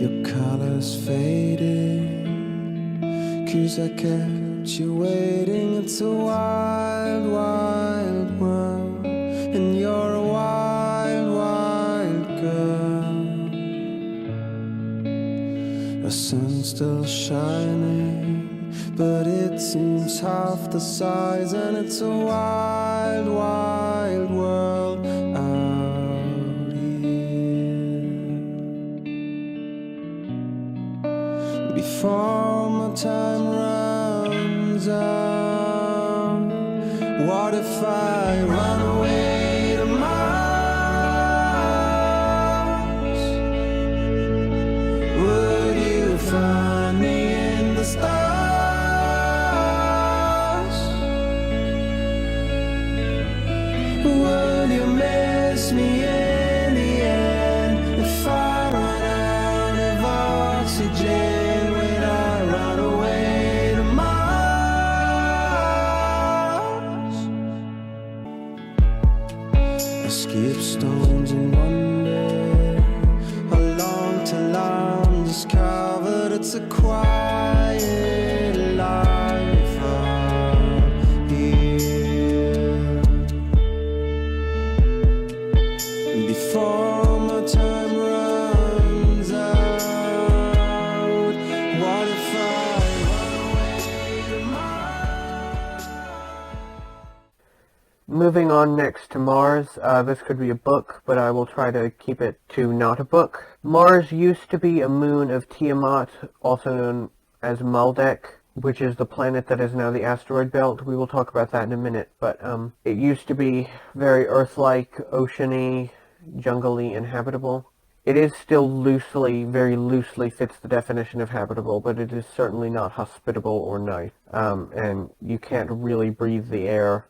your colors fading, 'cause I kept you waiting. It's a wild, wild world, and you're a wild, wild girl. The sun's still shining, but it seems half the size, and it's a wild, wild world out here. Before my time runs out, what if I run away to Mars? Would you find me in the stars? Would you miss me in the end if I run out of oxygen? When I run away to Mars, I skip stones and wonder how long till I'm discovered. It's a quiet life up here. Before my time runs out, what if I run away to Mars? Moving on next to Mars, this could be a book, but I will try to keep it to not a book. Mars used to be a moon of Tiamat, also known as Maldek, which is the planet that is now the asteroid belt. We will talk about that in a minute, but it used to be very Earth-like, oceany, jungly, inhabitable. It is still loosely, very loosely fits the definition of habitable, but it is certainly not hospitable or nice. And you can't really breathe the air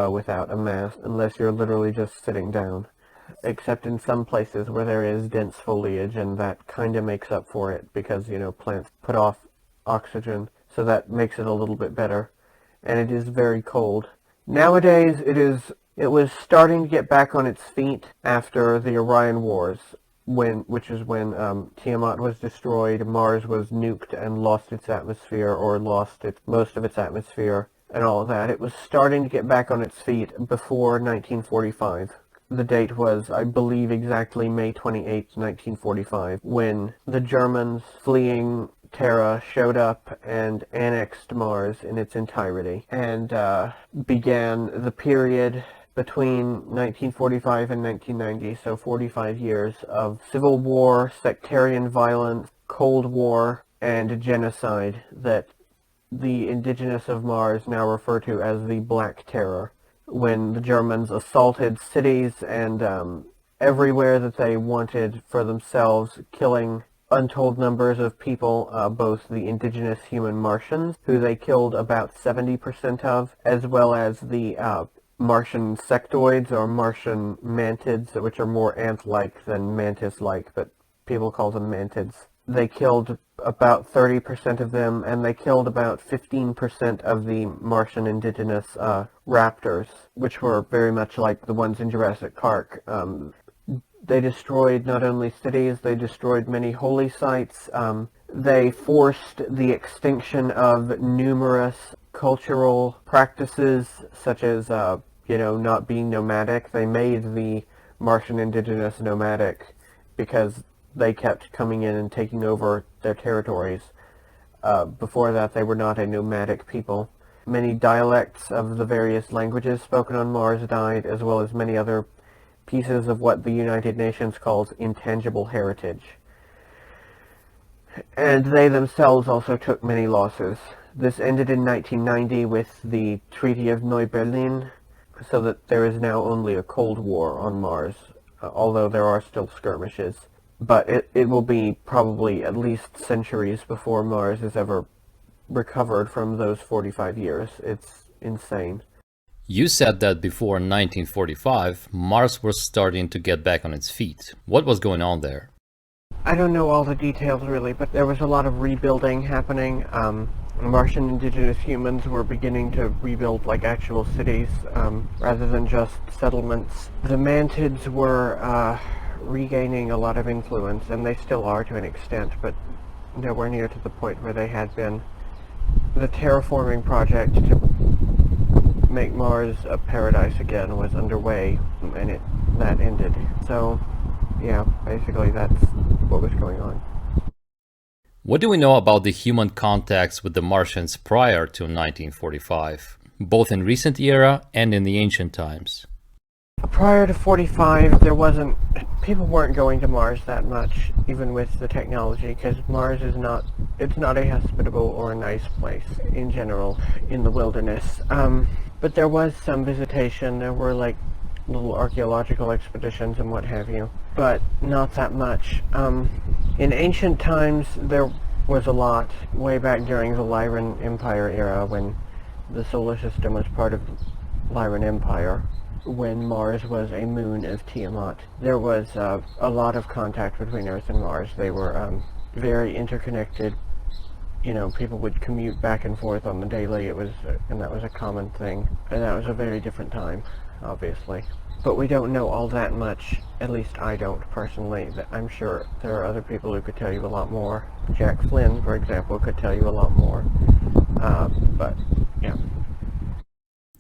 without a mask, unless you're literally just sitting down. Except in some places where there is dense foliage, and that kind of makes up for it, because, you know, plants put off oxygen, so that makes it a little bit better. And it is very cold. Nowadays, it was starting to get back on its feet after the Orion Wars, which is when Tiamat was destroyed, Mars was nuked and lost its atmosphere, or lost most of its atmosphere, and all of that. It was starting to get back on its feet before 1945. The date was, I believe, exactly May 28, 1945, when the Germans fleeing Terra showed up and annexed Mars in its entirety, and began the period between 1945 and 1990, so 45 years of civil war, sectarian violence, Cold War, and genocide that the indigenous of Mars now refer to as the Black Terror, when the Germans assaulted cities and everywhere that they wanted for themselves, killing untold numbers of people, both the indigenous human Martians, who they killed about 70% of, as well as the Martian sectoids, or Martian mantids, which are more ant-like than mantis-like, but people call them mantids. They killed about 30% of them, and they killed about 15% of the Martian indigenous raptors, which were very much like the ones in Jurassic Park. They destroyed not only cities, they destroyed many holy sites. They forced the extinction of numerous cultural practices, such as, not being nomadic. They made the Martian indigenous nomadic because they kept coming in and taking over their territories. Before that, they were not a nomadic people. Many dialects of the various languages spoken on Mars died, as well as many other pieces of what the United Nations calls intangible heritage. And they themselves also took many losses. This ended in 1990 with the Treaty of Neu-Berlin, so that there is now only a Cold War on Mars, although there are still skirmishes. But it will be probably at least centuries before Mars is ever recovered from those 45 years. It's insane. You said that before 1945, Mars was starting to get back on its feet. What was going on there? I don't know all the details really, but there was a lot of rebuilding happening. Martian indigenous humans were beginning to rebuild like actual cities rather than just settlements. The mantids were regaining a lot of influence, and they still are to an extent, but nowhere near to the point where they had been. The terraforming project to make Mars a paradise again was underway, and that ended. So, yeah, basically that's what was going on. What do we know about the human contacts with the Martians prior to 1945, both in recent era and in the ancient times? Prior to 45, people weren't going to Mars that much, even with the technology, because Mars is not a hospitable or a nice place in general in the wilderness. But there was some visitation. There were like little archaeological expeditions and what have you, but not that much. In ancient times, there was a lot way back during the Lyran Empire era, when the solar system was part of Lyran Empire. When Mars was a moon of Tiamat, there was a lot of contact between Earth and Mars. They were very interconnected. You know, people would commute back and forth on the daily. And that was a common thing. And that was a very different time, obviously. But we don't know all that much. At least I don't personally. I'm sure there are other people who could tell you a lot more. Jack Flynn, for example, could tell you a lot more. But yeah.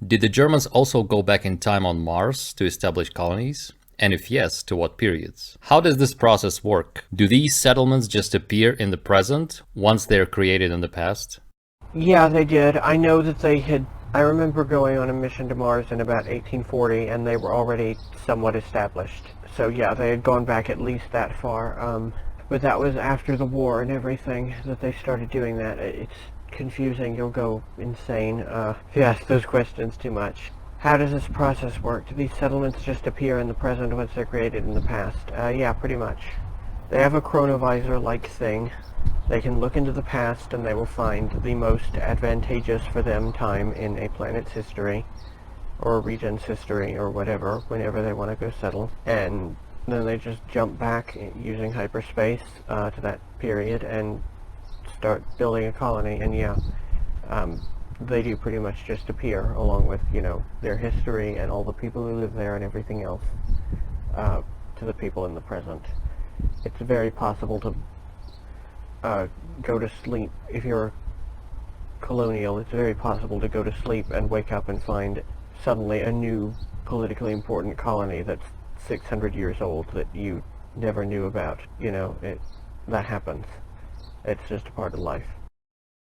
Did the Germans also go back in time on Mars to establish colonies? And if yes, to what periods? How does this process work? Do these settlements just appear in the present once they're created in the past? Yeah, they did. I know that I remember going on a mission to Mars in about 1840, and they were already somewhat established. So yeah, they had gone back at least that far. But that was after the war and everything that they started doing that. It's confusing. You'll go insane if you ask those questions too much. How does this process work? Do these settlements just appear in the present once they're created in the past? Yeah, pretty much. They have a chronovisor-like thing. They can look into the past and they will find the most advantageous for them time in a planet's history, or a region's history, or whatever, whenever they want to go settle. And then they just jump back using hyperspace to that period and start building a colony. And yeah, they do pretty much just appear, along with, you know, their history and all the people who live there and everything else, to the people in the present. It's very possible to go to sleep. If you're colonial, it's very possible to go to sleep and wake up and find suddenly a new politically important colony that's 600 years old that you never knew about. You know, that happens. It's just a part of life.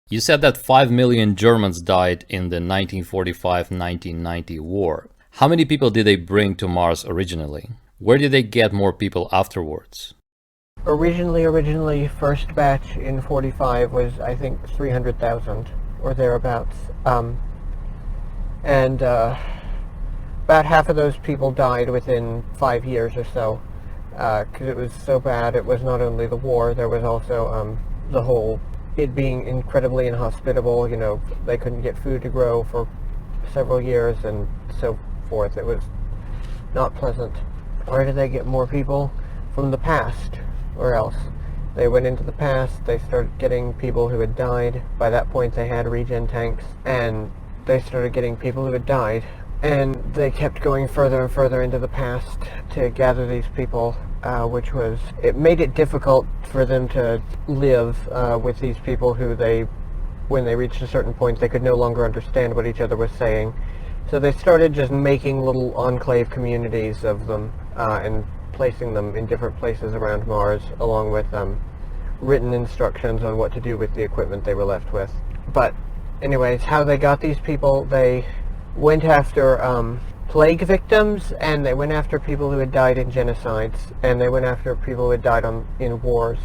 You said that 5 million Germans died in the 1945-1990 war. How many people did they bring to Mars originally? Where did they get more people afterwards? Originally, first batch in 45 was, I think, 300,000 or thereabouts. And about half of those people died within 5 years or so, because it was so bad. It was not only the war, there was also the whole, it being incredibly inhospitable. You know, they couldn't get food to grow for several years and so forth. It was not pleasant. Where did they get more people? From the past. Or else. They went into the past, they started getting people who had died. By that point they had regen tanks, and they started getting people who had died. And they kept going further and further into the past to gather these people, it made it difficult for them to live with these people who when they reached a certain point, they could no longer understand what each other was saying. So they started just making little enclave communities of them, and placing them in different places around Mars, along with written instructions on what to do with the equipment they were left with. But anyways, how they got these people, they went after plague victims, and they went after people who had died in genocides, and they went after people who had died in wars.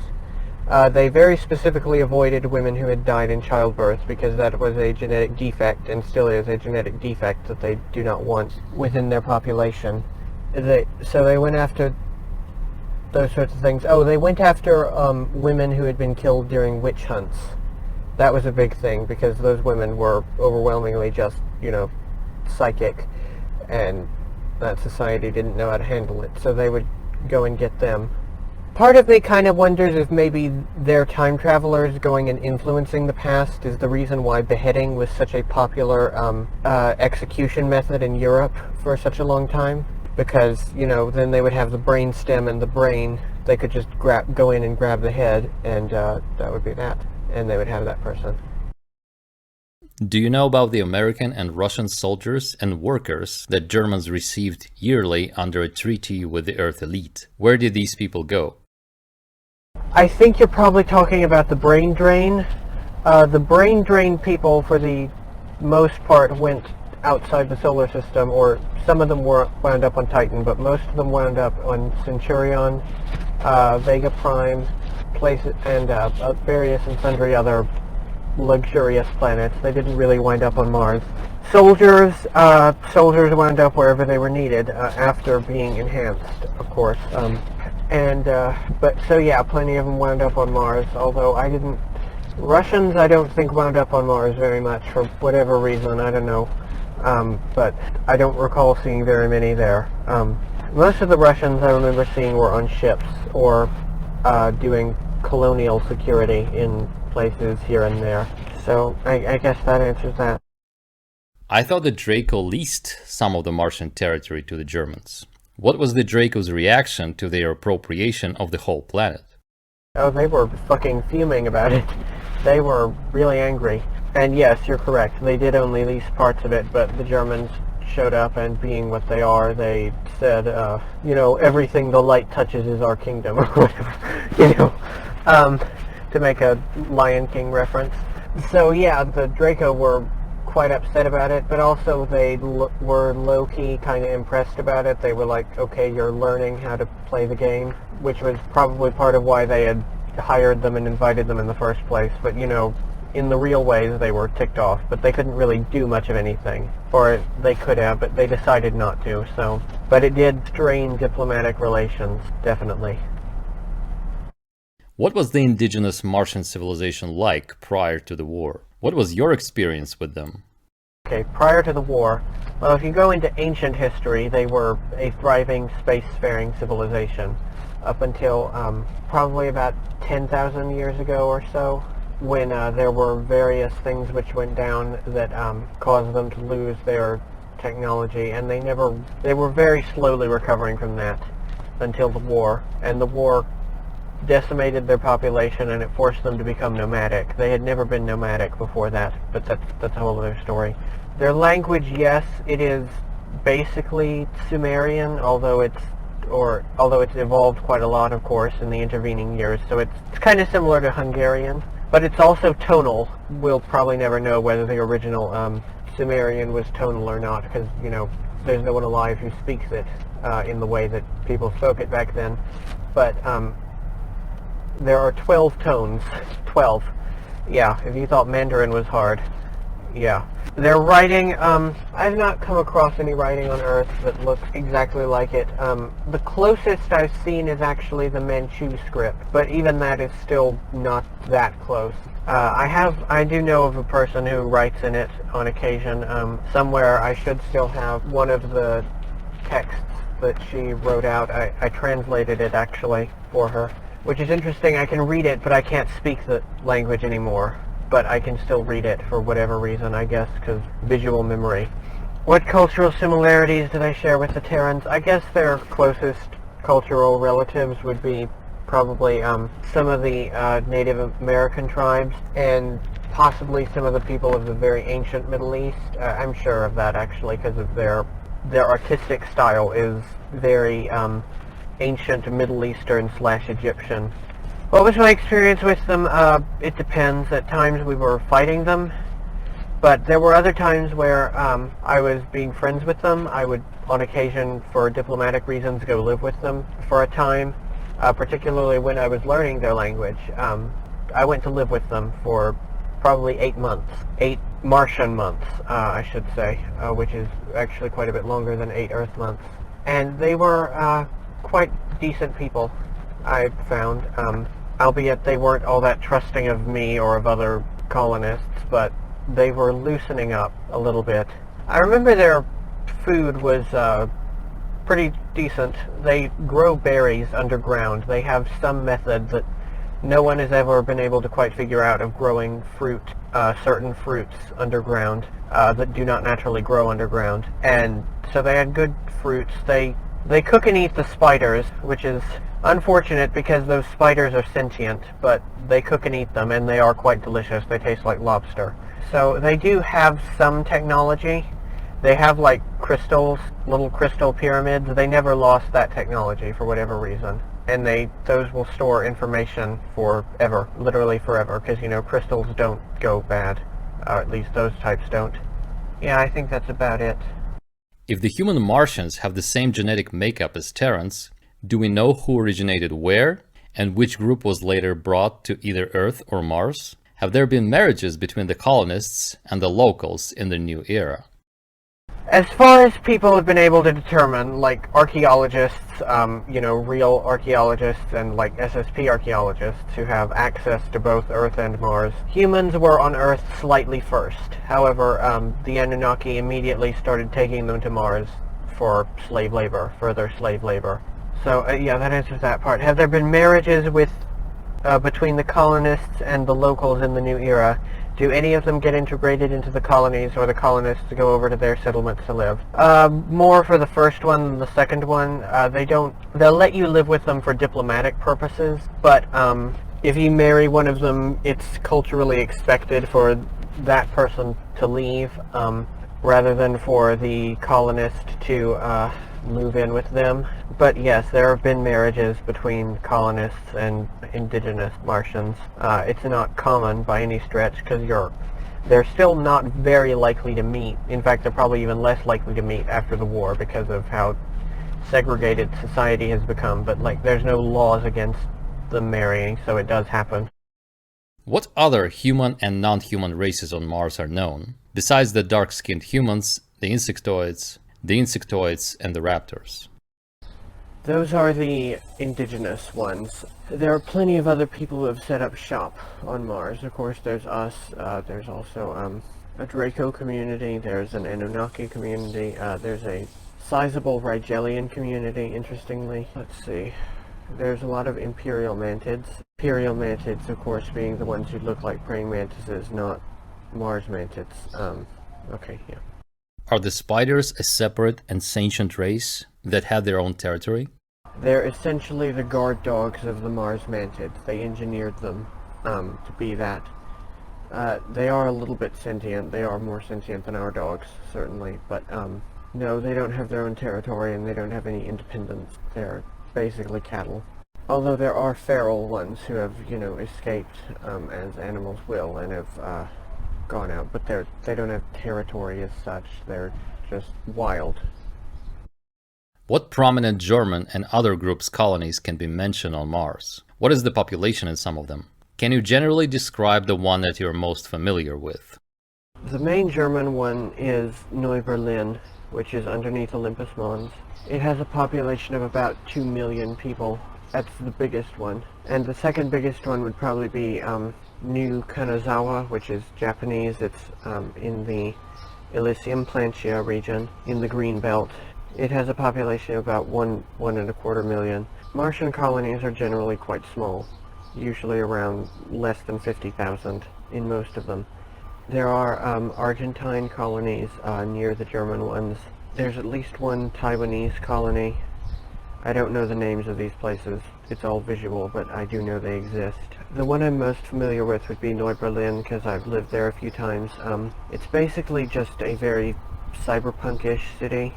They very specifically avoided women who had died in childbirth, because that was a genetic defect, and still is a genetic defect that they do not want within their population. So they went after those sorts of things. Oh, they went after women who had been killed during witch hunts. That was a big thing, because those women were overwhelmingly just, you know, psychic, and that society didn't know how to handle it. So they would go and get them. Part of me kind of wonders if maybe their time travelers going and influencing the past is the reason why beheading was such a popular execution method in Europe for such a long time. because, then they would have the brain stem and the brain. They could just go in and grab the head, and that would be that. And they would have that person. Do you know about the American and Russian soldiers and workers that Germans received yearly under a treaty with the Earth elite? Where did these people go? I think you're probably talking about the brain drain. The brain drain people, for the most part, went outside the solar system, or some of them wound up on Titan, but most of them wound up on Centurion, Vega Prime, and various and sundry other luxurious planets. They didn't really wind up on Mars. Soldiers wound up wherever they were needed after being enhanced, of course. Plenty of them wound up on Mars, although Russians I don't think wound up on Mars very much for whatever reason, I don't know. But I don't recall seeing very many there. Most of the Russians I remember seeing were on ships or doing colonial security in places here and there. So I guess that answers that. I thought the Draco leased some of the Martian territory to the Germans. What was the Draco's reaction to their appropriation of the whole planet? Oh, they were fucking fuming about it. They were really angry. And yes, you're correct. They did only lease parts of it, but the Germans showed up, and being what they are, they said, everything the light touches is our kingdom, or whatever, to make a Lion King reference. So yeah, the Draco were quite upset about it, but also they were low-key kind of impressed about it. They were like, okay, you're learning how to play the game, which was probably part of why they had hired them and invited them in the first place. But in the real ways they were ticked off, but they couldn't really do much of anything. Or they could have, but they decided not to, so. But it did strain diplomatic relations, definitely. What was the indigenous Martian civilization like prior to the war? What was your experience with them? Okay, prior to the war, well, if you go into ancient history, they were a thriving spacefaring civilization up until probably about 10,000 years ago or so, when there were various things which went down that caused them to lose their technology, and they were very slowly recovering from that until the war, and the war decimated their population, and it forced them to become nomadic. They had never been nomadic before that, but that's a whole other story. Their language, yes, it is basically Sumerian, although it's evolved quite a lot, of course, in the intervening years, so it's kind of similar to Hungarian, but it's also tonal. We'll probably never know whether the original Sumerian was tonal or not, because, there's no one alive who speaks it in the way that people spoke it back then. But there are 12 tones. 12. Yeah, if you thought Mandarin was hard. Yeah. Their writing, I've not come across any writing on Earth that looks exactly like it. The closest I've seen is actually the Manchu script, but even that is still not that close. I do know of a person who writes in it on occasion. Somewhere I should still have one of the texts that she wrote out. I translated it actually for her. Which is interesting. I can read it, but I can't speak the language anymore. But I can still read it for whatever reason, I guess, because visual memory. What cultural similarities did I share with the Terrans? I guess their closest cultural relatives would be probably some of the Native American tribes, and possibly some of the people of the very ancient Middle East. I'm sure of that, actually, because of their artistic style is very ancient Middle Eastern / Egyptian. What was my experience with them? It depends. At times we were fighting them, but there were other times where I was being friends with them. I would, on occasion, for diplomatic reasons, go live with them for a time, particularly when I was learning their language. I went to live with them for probably 8 months. 8 Martian months, I should say, which is actually quite a bit longer than 8 Earth months. And they were quite decent people, I found, albeit they weren't all that trusting of me or of other colonists, but they were loosening up a little bit. I remember their food was pretty decent. They grow berries underground. They have some method that no one has ever been able to quite figure out of growing fruit, certain fruits underground that do not naturally grow underground. And so they had good fruits. They They cook and eat the spiders, which is unfortunate because those spiders are sentient, but they cook and eat them, and they are quite delicious. They taste like lobster. So they do have some technology. They have like crystals, little crystal pyramids. They never lost that technology for whatever reason. And those will store information forever, literally forever, because, you know, crystals don't go bad. At least those types don't. Yeah, I think that's about it. If the human Martians have the same genetic makeup as Terrans, do we know who originated where and which group was later brought to either Earth or Mars? Have there been marriages between the colonists and the locals in the new era? As far as people have been able to determine, like archaeologists, real archaeologists and like SSP archaeologists who have access to both Earth and Mars, humans were on Earth slightly first. However, the Anunnaki immediately started taking them to Mars for slave labor, further slave labor. So yeah, that answers that part. Have there been marriages between the colonists and the locals in the new era? Do any of them get integrated into the colonies, or the colonists go over to their settlements to live? More for the first one than the second one. They'll let you live with them for diplomatic purposes, but if you marry one of them, it's culturally expected for that person to leave, rather than for the colonist to move in with them. But yes, there have been marriages between colonists and indigenous Martians. It's not common by any stretch, because they're still not very likely to meet. In fact, they're probably even less likely to meet after the war because of how segregated society has become. But like, there's no laws against them marrying, so it does happen. What other human and non-human races on Mars are known, besides the dark-skinned humans, the insectoids, and the raptors? Those are the indigenous ones. There are plenty of other people who have set up shop on Mars. Of course, there's us. There's also a Draco community. There's an Anunnaki community. There's a sizable Rigelian community, interestingly. Let's see. There's a lot of Imperial Mantids. Imperial Mantids, of course, being the ones who look like praying mantises, not Mars Mantids. Okay, yeah. Are the spiders a separate and sentient race that had their own territory? They're essentially the guard dogs of the Mars Mantids. They engineered them to be that. They are a little bit sentient. They are more sentient than our dogs, certainly. But no, they don't have their own territory, and they don't have any independence. They're basically cattle. Although there are feral ones who have, escaped as animals will, and have gone out, but they don't have territory as such. They're just wild. What prominent German and other groups' colonies can be mentioned on Mars? What is the population in some of them? Can you generally describe the one that you're most familiar with? The main German one is Neu-Berlin, which is underneath Olympus Mons. It has a population of about 2 million people. That's the biggest one. And the second biggest one would probably be New Kanazawa, which is Japanese. It's in the Elysium Planitia region in the Green Belt. It has a population of about 1.25 million. Martian colonies are generally quite small, usually around less than 50,000 in most of them. There are Argentine colonies near the German ones. There's at least one Taiwanese colony. I don't know the names of these places. It's all visual, but I do know they exist. The one I'm most familiar with would be Neu-Berlin, because I've lived there a few times. It's basically just a very cyberpunkish city.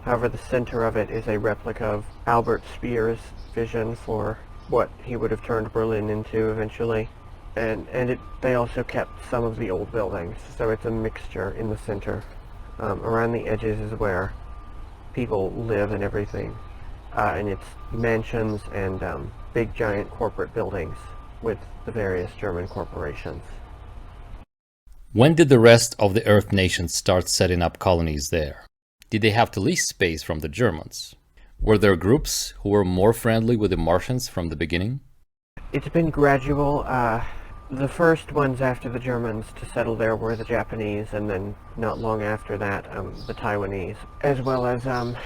However, the center of it is a replica of Albert Speer's vision for what he would have turned Berlin into eventually. And they also kept some of the old buildings, so it's a mixture in the center. Around the edges is where people live and everything. And it's mansions and big giant corporate buildings with the various German corporations. When did the rest of the Earth nations start setting up colonies there? Did they have to lease space from the Germans? Were there groups who were more friendly with the Martians from the beginning? It's been gradual. The first ones after the Germans to settle there were the Japanese, and then not long after that, the Taiwanese, as well as a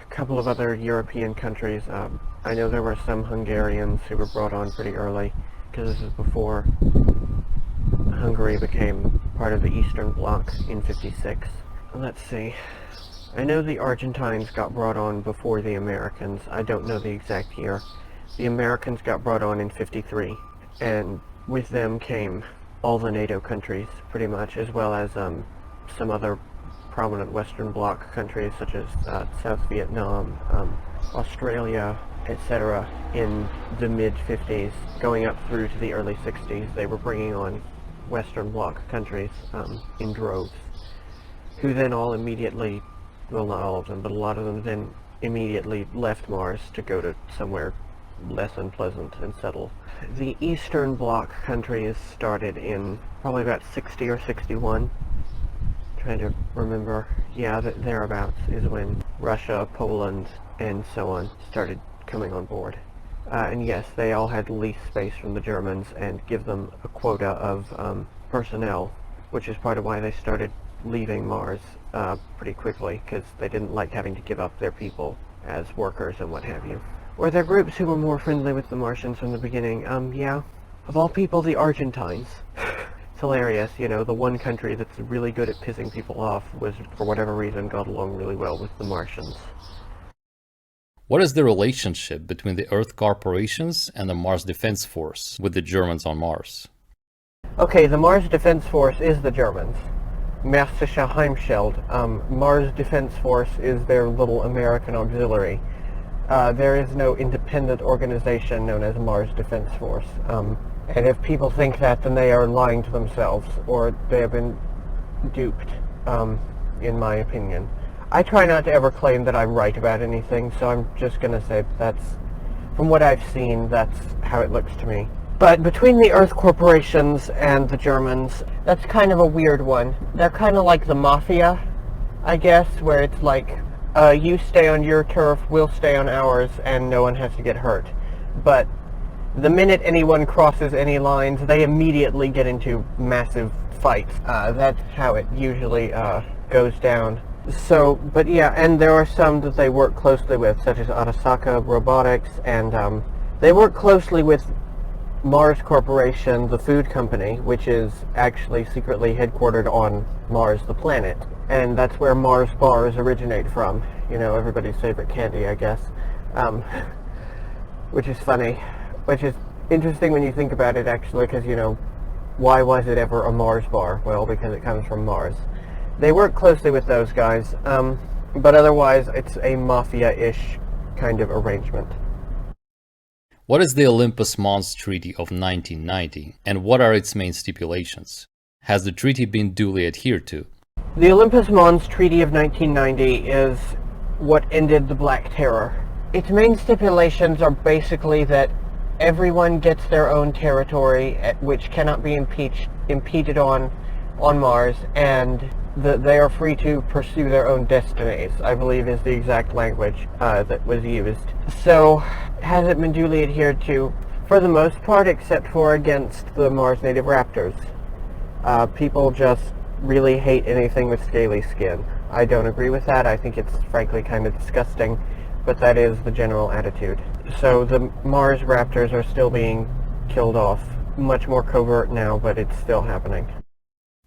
couple of other European countries. I know there were some Hungarians who were brought on pretty early, because this is before Hungary became part of the Eastern Bloc in '56. Let's see. I know the Argentines got brought on before the Americans. I don't know the exact year. The Americans got brought on in 53, and with them came all the NATO countries, pretty much, as well as some other prominent Western Bloc countries, such as South Vietnam, Australia, etc. In the mid-50s, going up through to the early 60s, they were bringing on Western Bloc countries in droves, who then all immediately, well, not all of them, but a lot of them then immediately left Mars to go to somewhere less unpleasant and settle. The Eastern Bloc countries started in probably about 60 or 61. Trying to remember. Yeah, thereabouts is when Russia, Poland, and so on started coming on board. And yes, they all had lease space from the Germans and give them a quota of personnel, which is part of why they started leaving Mars pretty quickly, because they didn't like having to give up their people as workers and what have you. Were there groups who were more friendly with the Martians from the beginning? Yeah. Of all people, the Argentines. It's hilarious, you know, the one country that's really good at pissing people off was, for whatever reason, got along really well with the Martians. What is the relationship between the Earth corporations and the Mars Defense Force with the Germans on Mars? Okay, the Mars Defense Force is the Germans. Märzische Heimscheld. Mars Defense Force is their little American auxiliary. There is no independent organization known as Mars Defense Force. And if people think that, then they are lying to themselves, or they have been duped, in my opinion. I try not to ever claim that I'm right about anything, so I'm just going to say that's, from what I've seen, that's how it looks to me. But between the Earth corporations and the Germans, that's kind of a weird one. They're kind of like the mafia, I guess, where it's like, you stay on your turf, we'll stay on ours, and no one has to get hurt. But the minute anyone crosses any lines, they immediately get into massive fights. That's how it usually goes down. So, but yeah, and there are some that they work closely with, such as Arasaka Robotics, and they work closely with Mars Corporation, the food company, which is actually secretly headquartered on Mars, the planet. And that's where Mars bars originate from. You know, everybody's favorite candy, I guess. Which is funny. Which is interesting when you think about it, actually, because, you know, why was it ever a Mars bar? Well, because it comes from Mars. They work closely with those guys, but otherwise it's a mafia-ish kind of arrangement. What is the Olympus Mons Treaty of 1990, and what are its main stipulations? Has the treaty been duly adhered to? The Olympus Mons Treaty of 1990 is what ended the Black Terror. Its main stipulations are basically that everyone gets their own territory, which cannot be impeded on Mars, and that they are free to pursue their own destinies, I believe is the exact language that was used. So, has it been duly adhered to? For the most part, except for against the Mars native raptors. People just really hate anything with scaly skin. I don't agree with that. I think it's frankly kind of disgusting, but that is the general attitude. So the Mars raptors are still being killed off. Much more covert now, but it's still happening.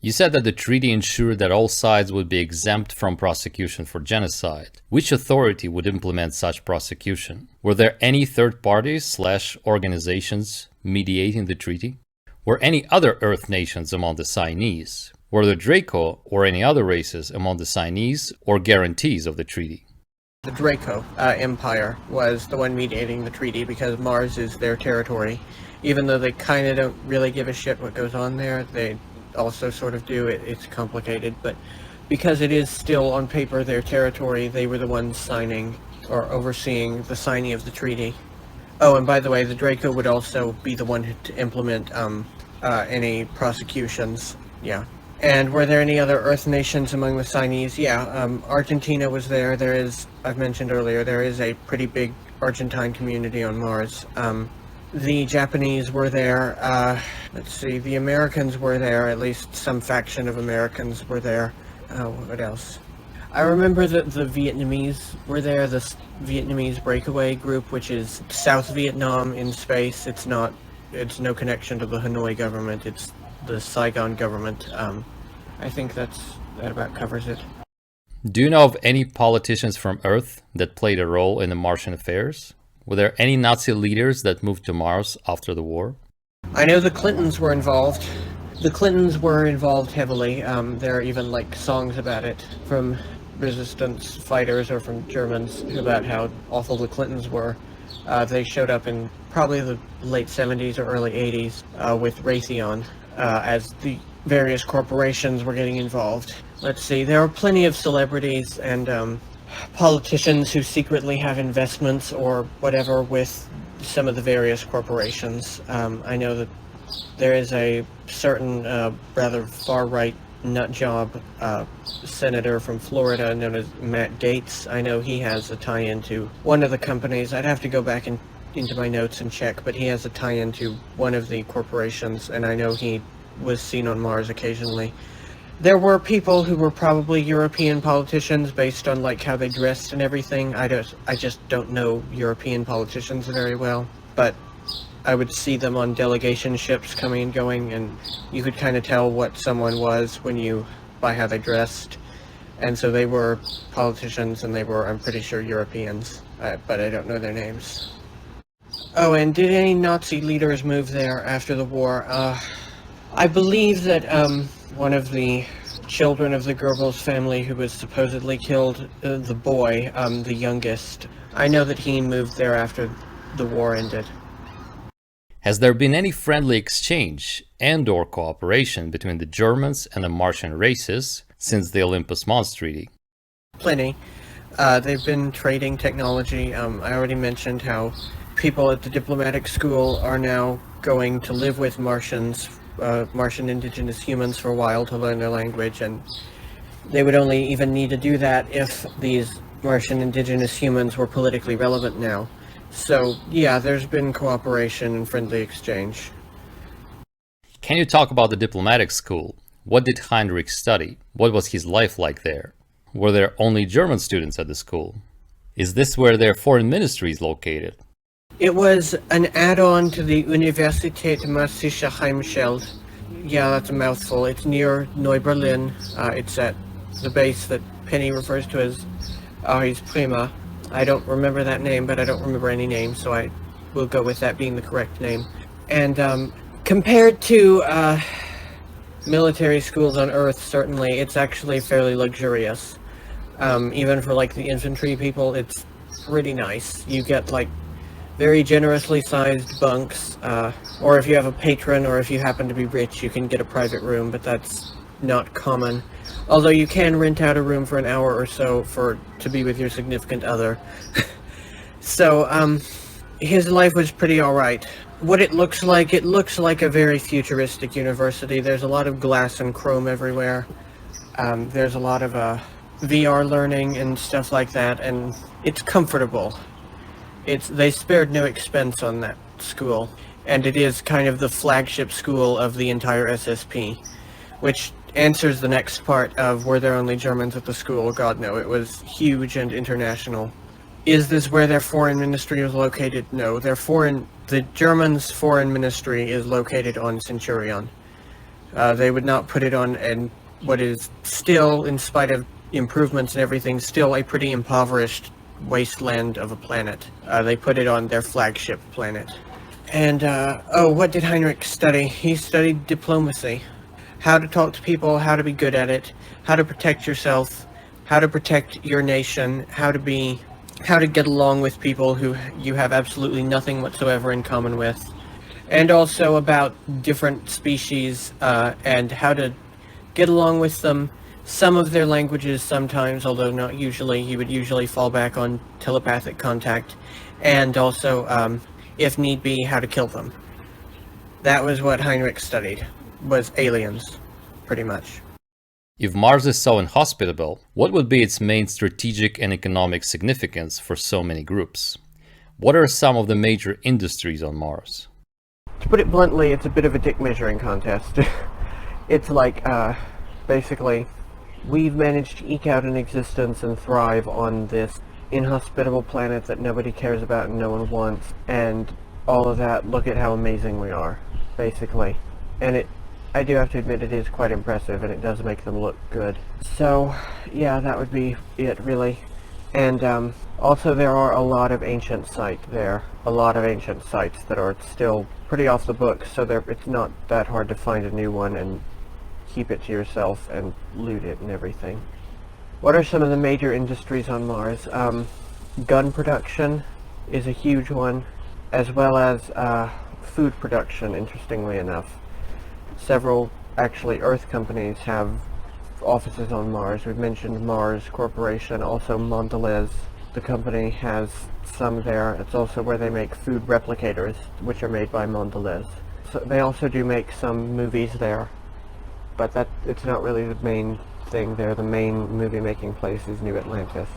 You said that the treaty ensured that all sides would be exempt from prosecution for genocide. Which authority would implement such prosecution? Were there any third parties / organizations mediating the treaty? Were any other Earth nations among the signees? Were there Draco or any other races among the signees or guarantees of the treaty? The Draco Empire was the one mediating the treaty because Mars is their territory. Even though they kind of don't really give a shit what goes on there, they also sort of do. It's complicated, but because it is still on paper their territory, they were the ones signing or overseeing the signing of the treaty. Oh, and by the way, the Draco would also be the one to implement any prosecutions. Yeah. And were there any other Earth nations among the signees? Yeah, Argentina was there. There is, I've mentioned earlier, there is a pretty big Argentine community on Mars. The Japanese were there. Let's see, the Americans were there. At least some faction of Americans were there. What else? I remember that the Vietnamese were there. The Vietnamese Breakaway group, which is South Vietnam in space. It's no connection to the Hanoi government. It's the Saigon government. I think that about covers it. Do you know of any politicians from Earth that played a role in the Martian affairs? Were there any Nazi leaders that moved to Mars after the war? I know the Clintons were involved. The Clintons were involved heavily. There are even like songs about it from resistance fighters or from Germans about how awful the Clintons were. They showed up in probably the late 70s or early 80s with Raytheon as the various corporations were getting involved. Let's see, there are plenty of celebrities and politicians who secretly have investments or whatever with some of the various corporations. I know that there is a certain rather far-right nutjob senator from Florida known as Matt Gaetz. I know he has a tie-in to one of the companies. I'd have to go back into my notes and check, but he has a tie-in to one of the corporations, and I know he was seen on Mars occasionally. There were people who were probably European politicians based on like how they dressed and everything. I just don't know European politicians very well, but I would see them on delegation ships coming and going, and you could kind of tell what someone was by how they dressed. And so they were politicians, and they were, I'm pretty sure, Europeans, but I don't know their names. Oh, and did any Nazi leaders move there after the war? I believe that one of the children of the Goebbels family who was supposedly killed, the boy, the youngest, I know that he moved there after the war ended. Has there been any friendly exchange and/or cooperation between the Germans and the Martian races since the Olympus Mons Treaty? Plenty. They've been trading technology. I already mentioned how people at the diplomatic school are now going to live with Martians, Martian indigenous humans for a while to learn their language, and they would only even need to do that if these Martian indigenous humans were politically relevant now. So, yeah, there's been cooperation and friendly exchange. Can you talk about the diplomatic school? What did Heinrich study? What was his life like there? Were there only German students at the school? Is this where their foreign ministry is located? It was an add-on to the Universität Marxische Heimscheld. Yeah, that's a mouthful. It's near Neu-Berlin. It's at the base that Penny refers to as Aris Prima. I don't remember that name, but I don't remember any name, so I will go with that being the correct name. And compared to military schools on Earth, certainly, it's actually fairly luxurious. Even for like the infantry people, it's pretty nice. You get like very generously sized bunks, or if you have a patron or if you happen to be rich, you can get a private room, but that's not common. Although you can rent out a room for an hour or so to be with your significant other. So, his life was pretty alright. What it looks like a very futuristic university. There's a lot of glass and chrome everywhere. There's a lot of VR learning and stuff like that, and it's comfortable. They spared no expense on that school, and it is kind of the flagship school of the entire SSP, which answers the next part of were there only Germans at the school? God, no, it was huge and international. Is this where their foreign ministry was located? No, the Germans' foreign ministry is located on Centurion. They would not put it on what is still, in spite of improvements and everything, still a pretty impoverished wasteland of a planet. They put it on their flagship planet. And, what did Heinrich study? He studied diplomacy. How to talk to people, how to be good at it, how to protect yourself, how to protect your nation, how to get along with people who you have absolutely nothing whatsoever in common with, and also about different species and how to get along with them. Some of their languages sometimes, although not usually. He would usually fall back on telepathic contact, and also, if need be, how to kill them. That was what Heinrich studied, was aliens, pretty much. If Mars is so inhospitable, what would be its main strategic and economic significance for so many groups? What are some of the major industries on Mars? To put it bluntly, it's a bit of a dick measuring contest. It's like, basically, we've managed to eke out an existence and thrive on this inhospitable planet that nobody cares about and no one wants, and all of that, look at how amazing we are, basically. And I do have to admit it is quite impressive, and it does make them look good. So, yeah, that would be it, really. And also there are a lot of ancient sites there. A lot of ancient sites that are still pretty off the books, so it's not that hard to find a new one and keep it to yourself and loot it and everything. What are some of the major industries on Mars? Gun production is a huge one, as well as food production, interestingly enough. Several, actually, Earth companies have offices on Mars. We've mentioned Mars Corporation, also Mondelez. The company has some there. It's also where they make food replicators, which are made by Mondelez. So they also do make some movies there, but it's not really the main thing there. The main movie-making place is New Atlantis.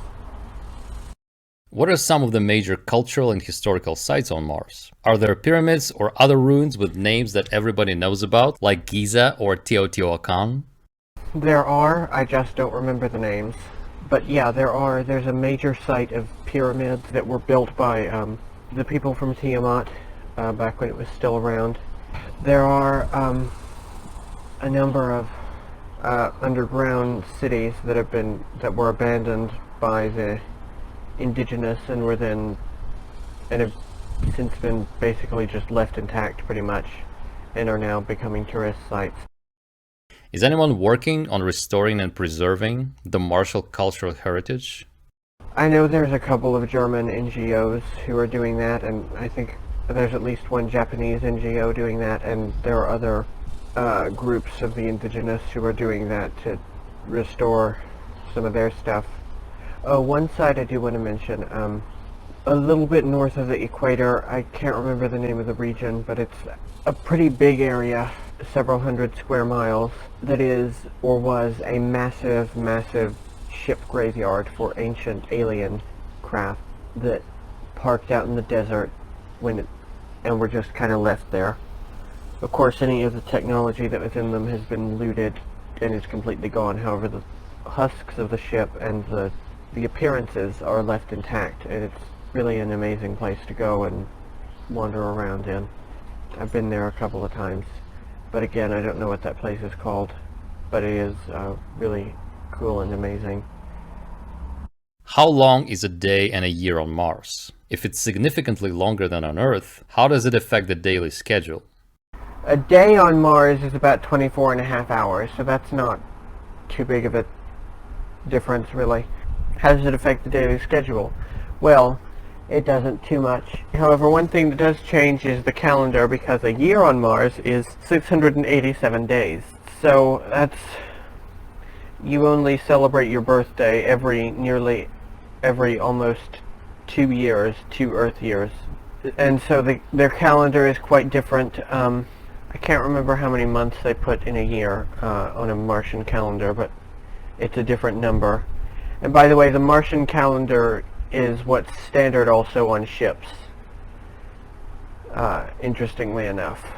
What are some of the major cultural and historical sites on Mars? Are there pyramids or other ruins with names that everybody knows about, like Giza or Teotihuacan? There are, I just don't remember the names. But yeah, there's a major site of pyramids that were built by the people from Tiamat back when it was still around. There are a number of underground cities that were abandoned by the indigenous and have since been basically just left intact pretty much and are now becoming tourist sites. Is anyone working on restoring and preserving the Martial cultural heritage? I know there's a couple of German NGOs who are doing that, and I think there's at least one Japanese NGO doing that, and there are other groups of the indigenous who are doing that to restore some of their stuff. Oh, one site I do want to mention, a little bit north of the equator, I can't remember the name of the region, but it's a pretty big area, several hundred square miles, that is, or was, a massive, massive ship graveyard for ancient alien craft that parked out in the desert and were just kind of left there. Of course, any of the technology that was in them has been looted and is completely gone. However, the husks of the ship and the appearances are left intact, and it's really an amazing place to go and wander around in. I've been there a couple of times, but again, I don't know what that place is called, but it is really cool and amazing. How long is a day and a year on Mars? If it's significantly longer than on Earth, how does it affect the daily schedule? A day on Mars is about 24 and a half hours, so that's not too big of a difference, really. How does it affect the daily schedule? Well, it doesn't too much. However, one thing that does change is the calendar, because a year on Mars is 687 days. So you only celebrate your birthday nearly every almost 2 years, 2 Earth years. And so their calendar is quite different. I can't remember how many months they put in a year on a Martian calendar, but it's a different number. And by the way, the Martian calendar is what's standard also on ships, interestingly enough.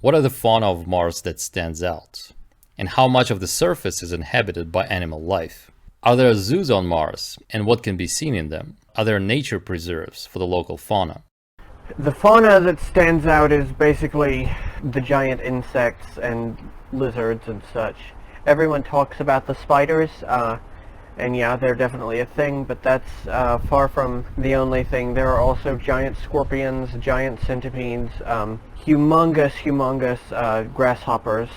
What are the fauna of Mars that stands out? And how much of the surface is inhabited by animal life? Are there zoos on Mars, and what can be seen in them? Are there nature preserves for the local fauna? The fauna that stands out is basically the giant insects and lizards and such. Everyone talks about the spiders, and yeah, they're definitely a thing, but that's far from the only thing. There are also giant scorpions, giant centipedes, humongous grasshoppers,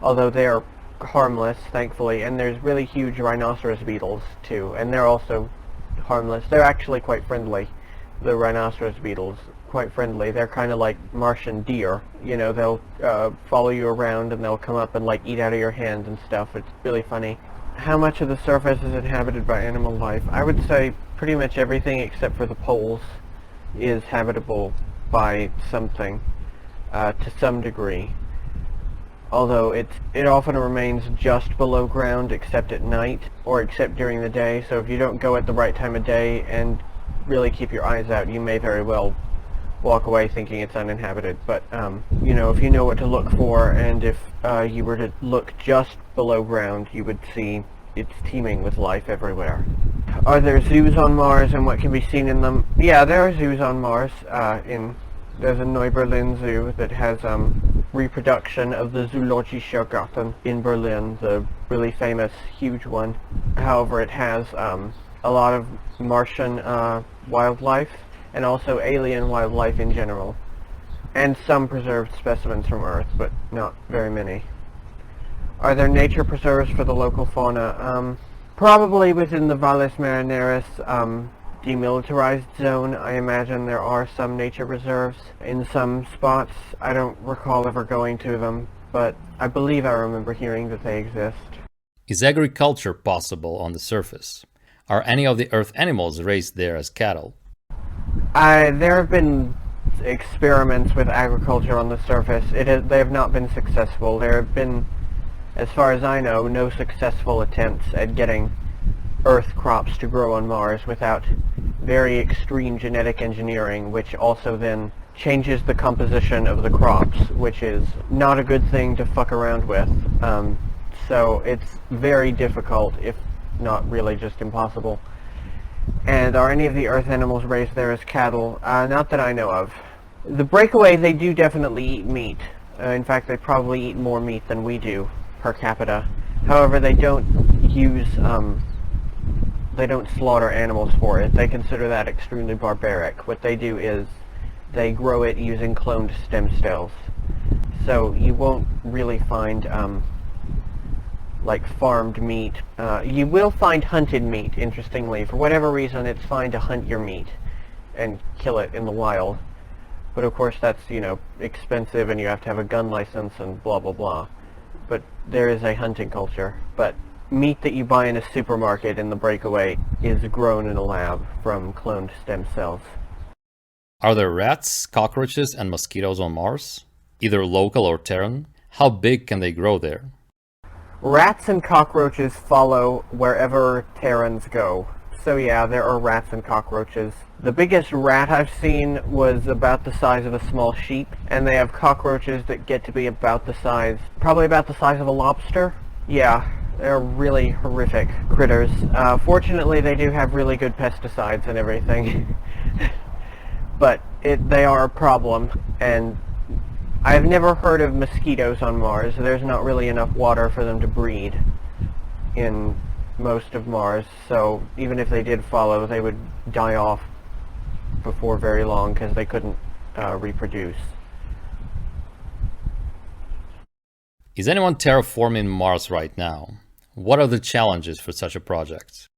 although they are harmless, thankfully, and there's really huge rhinoceros beetles, too, and they're also harmless. They're actually quite friendly, the rhinoceros beetles. Quite friendly. They're kind of like Martian deer. You know, they'll follow you around and they'll come up and like eat out of your hand and stuff. It's really funny. How much of the surface is inhabited by animal life? I would say pretty much everything except for the poles is habitable by something to some degree. Although it often remains just below ground except at night or except during the day. So if you don't go at the right time of day and really keep your eyes out, you may very well walk away thinking it's uninhabited. But you know, if you know what to look for, and if you were to look just below ground, you would see it's teeming with life everywhere. Are there zoos on Mars, and what can be seen in them? Yeah, there are zoos on Mars in There's a Neuberlin Zoo that has reproduction of the Zoologischer Garten in Berlin, the really famous, huge one. However, it has a lot of Martian wildlife and also alien wildlife in general. And some preserved specimens from Earth, but not very many. Are there nature preserves for the local fauna? Probably within the Valles Marineris demilitarized zone. I imagine there are some nature reserves in some spots. I don't recall ever going to them, but I believe I remember hearing that they exist. Is agriculture possible on the surface? Are any of the Earth animals raised there as cattle? There have been experiments with agriculture on the surface. They have not been successful. There have been, as far as I know, no successful attempts at getting Earth crops to grow on Mars without very extreme genetic engineering, which also then changes the composition of the crops, which is not a good thing to fuck around with. So it's very difficult, if not really just impossible. And are any of the Earth animals raised there as cattle? Not that I know of. The Breakaway, they do definitely eat meat. In fact, they probably eat more meat than we do per capita. However, they don't use, they don't slaughter animals for it. They consider that extremely barbaric. What they do is they grow it using cloned stem cells. So you won't really find like farmed meat. You will find hunted meat, interestingly. For whatever reason, it's fine to hunt your meat and kill it in the wild. But of course that's, you know, expensive and you have to have a gun license and blah blah blah. But there is a hunting culture. But meat that you buy in a supermarket in the Breakaway is grown in a lab from cloned stem cells. Are there rats, cockroaches, and mosquitoes on Mars? Either local or Terran? How big can they grow there? Rats and cockroaches follow wherever Terrans go. So yeah, there are rats and cockroaches. The biggest rat I've seen was about the size of a small sheep, and they have cockroaches that get to be about the size, probably about the size of a lobster. Yeah, they're really horrific critters. Fortunately, they do have really good pesticides and everything. But they are a problem, and I've never heard of mosquitoes on Mars. There's not really enough water for them to breed in most of Mars, so even if they did follow, they would die off before very long because they couldn't reproduce. Is anyone terraforming Mars right now? What are the challenges for such a project?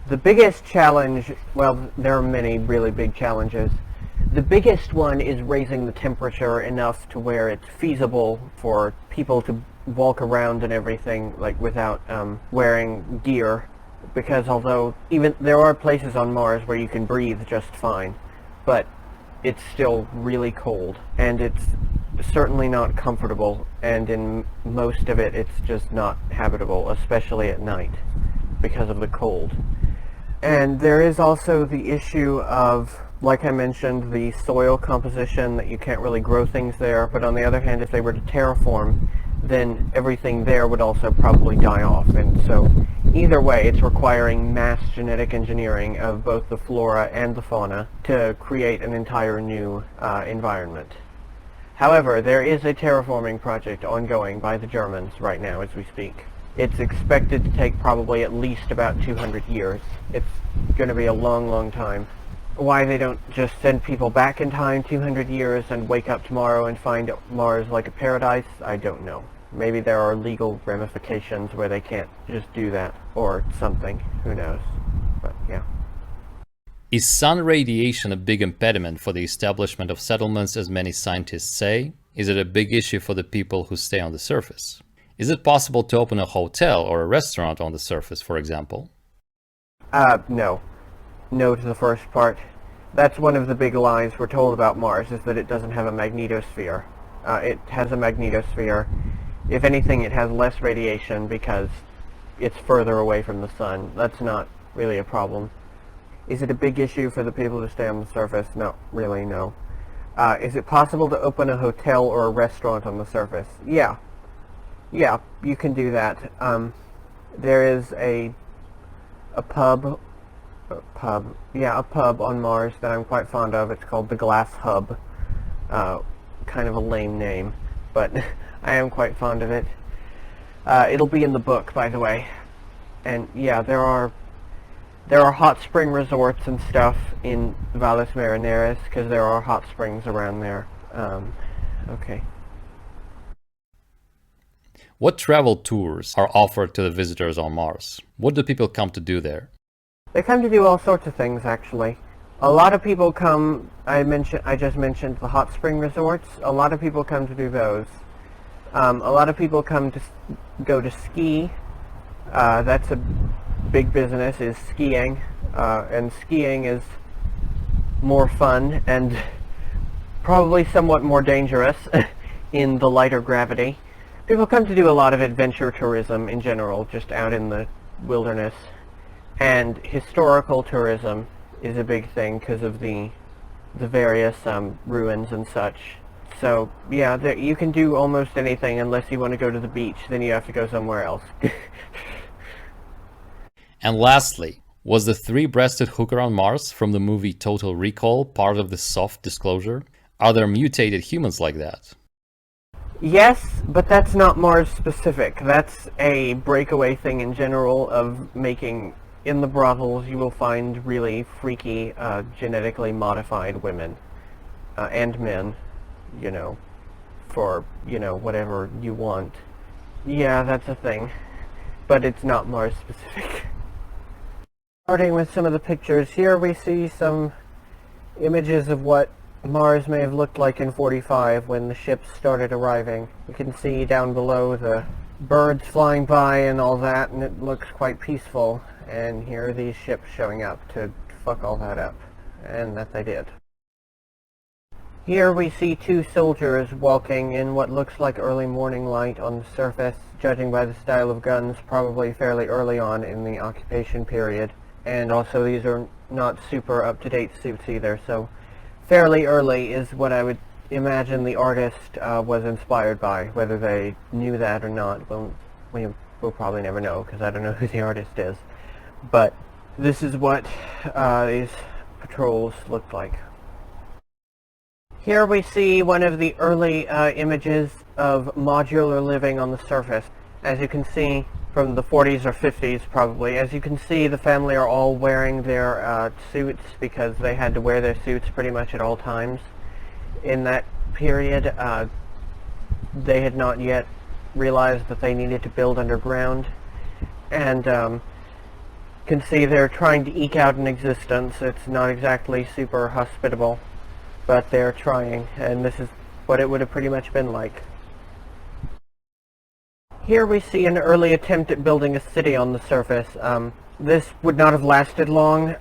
The biggest challenge, well, there are many really big challenges. The biggest one is raising the temperature enough to where it's feasible for people to walk around and everything, like without wearing gear, because although even there are places on Mars where you can breathe just fine, but it's still really cold, and it's certainly not comfortable, and in most of it it's just not habitable, especially at night because of the cold. And there is also the issue of, like I mentioned, the soil composition, that you can't really grow things there, but on the other hand, if they were to terraform, then everything there would also probably die off. And so either way, it's requiring mass genetic engineering of both the flora and the fauna to create an entire new environment. However, there is a terraforming project ongoing by the Germans right now as we speak. It's expected to take probably at least about 200 years. It's going to be a long, long time. Why they don't just send people back in time 200 years and wake up tomorrow and find Mars like a paradise, I don't know. Maybe there are legal ramifications where they can't just do that, or something. Who knows? But yeah. Is sun radiation a big impediment for the establishment of settlements, as many scientists say? Is it a big issue for the people who stay on the surface? Is it possible to open a hotel or a restaurant on the surface, for example? No. No to the first part. That's one of the big lies we're told about Mars, is that it doesn't have a magnetosphere. It has a magnetosphere. If anything, it has less radiation because it's further away from the sun. That's not really a problem. Is it a big issue for the people to stay on the surface? No, really, no. Is it possible to open a hotel or a restaurant on the surface? Yeah. Yeah, you can do that. There is a pub on Mars that I'm quite fond of. It's called the Glass Hub. kind of a lame name, but I am quite fond of it. It'll be in the book, by the way. And yeah, there are hot spring resorts and stuff in Valles Marineris because there are hot springs around there. Okay. What travel tours are offered to the visitors on Mars? What do people come to do there? They come to do all sorts of things, actually. A lot of people come, I just mentioned the hot spring resorts. A lot of people come to do those. A lot of people come to go to ski. That's a big business, is skiing. And skiing is more fun and probably somewhat more dangerous in the lighter gravity. People come to do a lot of adventure tourism in general, just out in the wilderness. And historical tourism is a big thing because of the various ruins and such. So yeah, you can do almost anything unless you want to go to the beach. Then you have to go somewhere else. And lastly, was the three-breasted hooker on Mars from the movie Total Recall part of the soft disclosure? Are there mutated humans like that? Yes, but that's not Mars specific. That's a breakaway thing in general of making, in the brothels you will find really freaky, genetically modified women. And men, you know, for, you know, whatever you want. Yeah, that's a thing. But it's not Mars specific. Starting with some of the pictures, here we see some images of what Mars may have looked like in 45 when the ships started arriving. You can see down below the birds flying by and all that, and it looks quite peaceful. And here are these ships showing up to fuck all that up. And that they did. Here we see two soldiers walking in what looks like early morning light on the surface, judging by the style of guns, probably fairly early on in the occupation period. And also these are not super up-to-date suits either, so fairly early is what I would imagine the artist was inspired by. Whether they knew that or not, well, we'll probably never know, because I don't know who the artist is. But this is what these patrols looked like. Here we see one of the early images of modular living on the surface. As you can see, from the 40s or 50s probably. As you can see, the family are all wearing their suits because they had to wear their suits pretty much at all times. In that period, they had not yet realized that they needed to build underground. And you can see they're trying to eke out an existence. It's not exactly super hospitable, but they're trying, and this is what it would have pretty much been like. Here we see an early attempt at building a city on the surface. This would not have lasted long.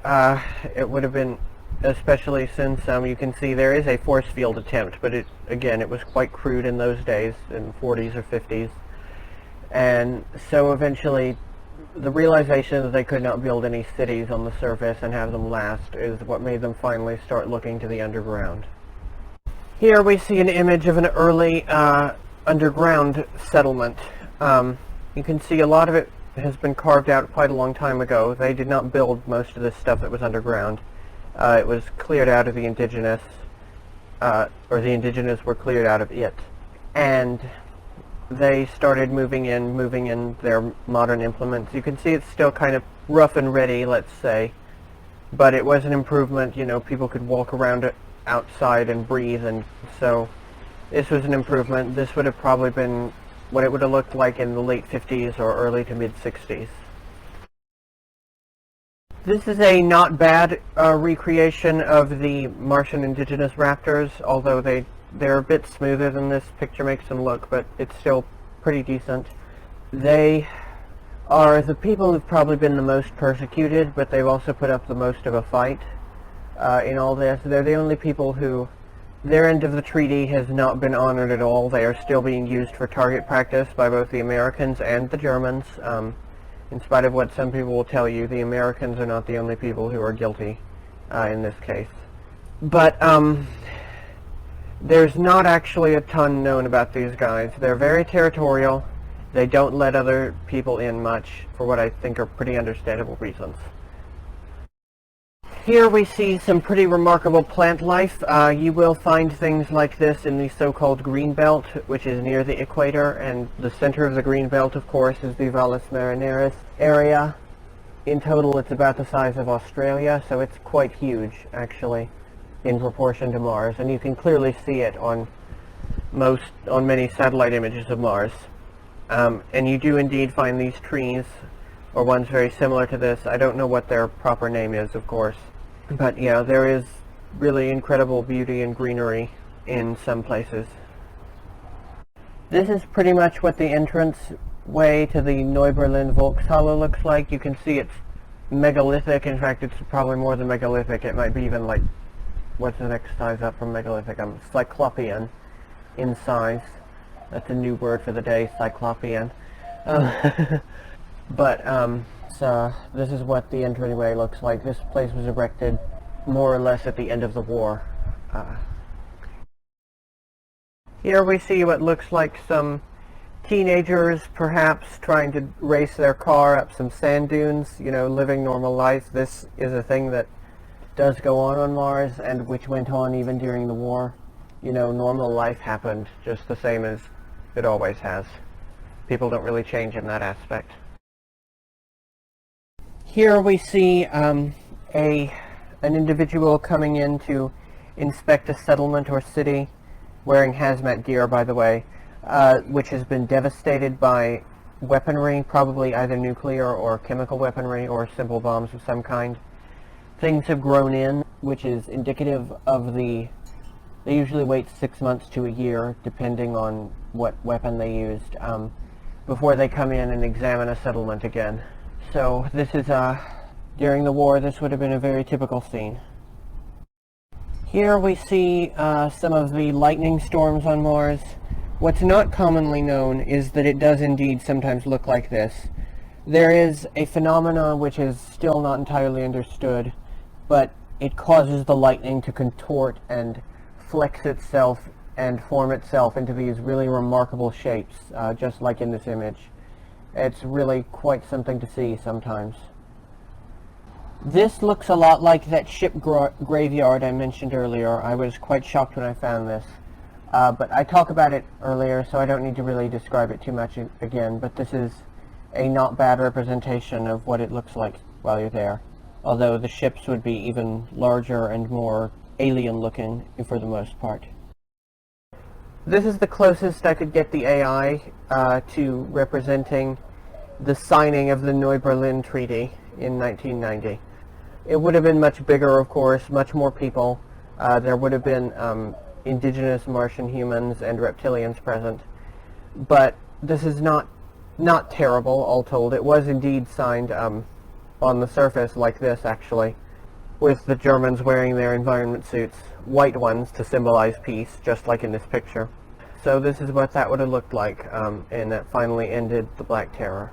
It would have been, especially since you can see there is a force field attempt, but it was quite crude in those days, in the 40s or 50s. And so eventually the realization that they could not build any cities on the surface and have them last is what made them finally start looking to the underground. Here we see an image of an early underground settlement. You can see a lot of it has been carved out quite a long time ago. They did not build most of this stuff that was underground. It was cleared out of the indigenous, or the indigenous were cleared out of it. And they started moving in their modern implements. You can see it's still kind of rough and ready, let's say, but it was an improvement. You know, people could walk around it outside and breathe, and so this was an improvement. This would have probably been what it would have looked like in the late 50s or early to mid 60s. This is a not bad recreation of the Martian indigenous raptors, although they're a bit smoother than this picture makes them look, but it's still pretty decent. They are the people who've probably been the most persecuted, but they've also put up the most of a fight in all this. They're the only people who their end of the treaty has not been honored at all. They are still being used for target practice by both the Americans and the Germans. In spite of what some people will tell you, the Americans are not the only people who are guilty in this case. But there's not actually a ton known about these guys. They're very territorial. They don't let other people in much for what I think are pretty understandable reasons. Here we see some pretty remarkable plant life. You will find things like this in the so-called green belt, which is near the equator, and the center of the green belt, of course, is the Valles Marineris area. In total, it's about the size of Australia, so it's quite huge, actually, in proportion to Mars, and you can clearly see it on many satellite images of Mars. And you do indeed find these trees, or ones very similar to this. I don't know what their proper name is, of course. But yeah, there is really incredible beauty and greenery in some places. This is pretty much what the entrance way to the Neuberlin Volkshalle looks like. You can see it's megalithic. In fact, it's probably more than megalithic. It might be even like, what's the next size up from megalithic? Cyclopean in size. That's a new word for the day, cyclopean. So this is what the entryway looks like. This place was erected more or less at the end of the war. Here we see what looks like some teenagers perhaps trying to race their car up some sand dunes, you know, living normal life. This is a thing that does go on Mars, and which went on even during the war. You know, normal life happened just the same as it always has. People don't really change in that aspect. Here we see an individual coming in to inspect a settlement or city, wearing hazmat gear, by the way, which has been devastated by weaponry, probably either nuclear or chemical weaponry or simple bombs of some kind. Things have grown in, which is indicative of they usually wait 6 months to a year, depending on what weapon they used, before they come in and examine a settlement again. So this is, during the war, this would have been a very typical scene. Here we see some of the lightning storms on Mars. What's not commonly known is that it does indeed sometimes look like this. There is a phenomenon which is still not entirely understood, but it causes the lightning to contort and flex itself and form itself into these really remarkable shapes, just like in this image. It's really quite something to see sometimes. This looks a lot like that ship graveyard I mentioned earlier. I was quite shocked when I found this. But I talked about it earlier, so I don't need to really describe it too much again. But this is a not bad representation of what it looks like while you're there. Although the ships would be even larger and more alien looking for the most part. This is the closest I could get the AI to representing the signing of the Neuberlin Treaty in 1990. It would have been much bigger, of course, much more people. There would have been indigenous Martian humans and reptilians present. But this is not terrible, all told. It was indeed signed on the surface like this, actually, with the Germans wearing their environment suits, white ones to symbolize peace, just like in this picture. So this is what that would have looked like, and that finally ended the Black Terror.